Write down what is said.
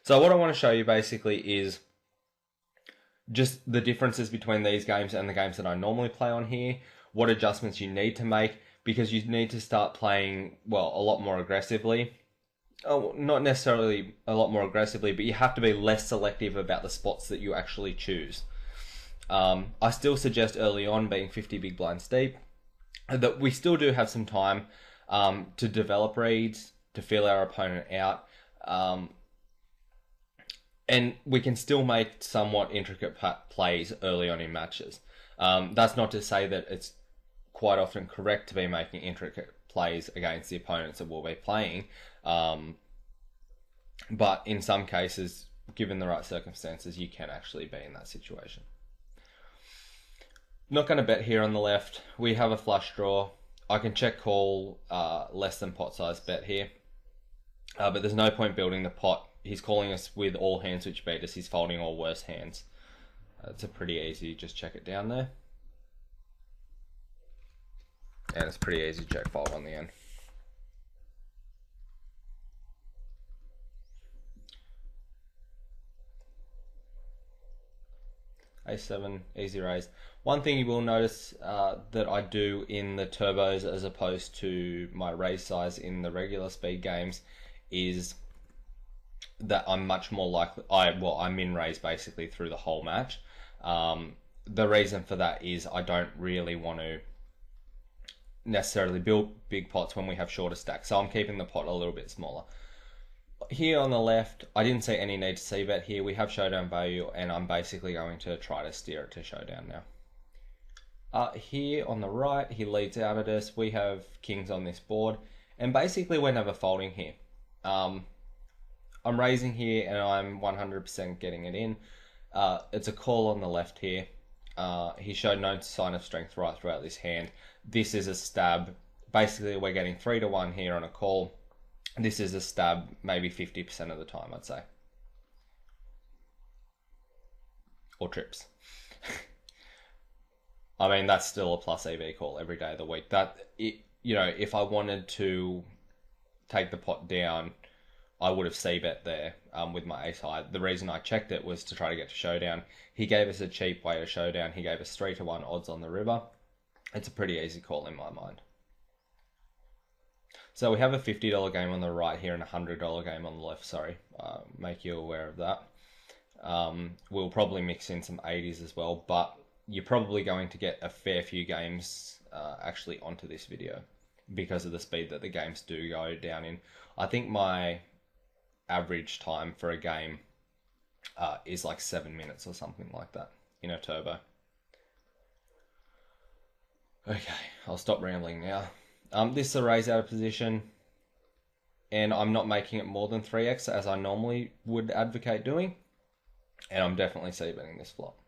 So what I want to show you basically is just the differences between these games and the games that I normally play on here, what adjustments you need to make, because you need to start playing, well, a lot more aggressively. Oh, not necessarily a lot more aggressively, but you have to be less selective about the spots that you actually choose. I still suggest early on being 50 big blinds deep, that we still do have some time to develop reads, to feel our opponent out, and we can still make somewhat intricate plays early on in matches. That's not to say that it's quite often correct to be making intricate plays against the opponents that we'll be playing, but in some cases, given the right circumstances, you can actually be in that situation. Not going to bet here on the left. We have a flush draw. I can check call less than pot size bet here, but there's no point building the pot. He's calling us with all hands which beat us. He's folding all worse hands. It's a pretty easy, just check it down there. And it's pretty easy to check fold on the end. A7, easy raise. One thing you will notice that I do in the turbos as opposed to my raise size in the regular speed games is that I'm much more likely, I min raise basically through the whole match. The reason for that is I don't really want to necessarily build big pots when we have shorter stacks, so I'm keeping the pot a little bit smaller. Here on the left, I didn't see any need to c-bet here. We have showdown value, and I'm basically going to try to steer it to showdown now. Here on the right, he leads out at us. We have kings on this board, and basically we're never folding here. I'm raising here, and I'm 100% getting it in. It's a call on the left here. He showed no sign of strength right throughout this hand. This is a stab. Basically, we're getting 3-1 here on a call. This is a stab maybe 50% of the time, I'd say. Or trips. I mean, that's still a plus EV call every day of the week. If I wanted to take the pot down, I would have c-bet there with my ace high. The reason I checked it was to try to get to showdown. He gave us a cheap way to showdown. He gave us 3-1 odds on the river. It's a pretty easy call in my mind. So we have a $50 game on the right here and a $100 game on the left, sorry. Make you aware of that. We'll probably mix in some 80s as well, but you're probably going to get a fair few games actually onto this video because of the speed that the games do go down in. I think my average time for a game is like 7 minutes or something like that in a turbo. Okay, I'll stop rambling now. This is a raise out of position, and I'm not making it more than 3x as I normally would advocate doing, and I'm definitely c-betting this flop.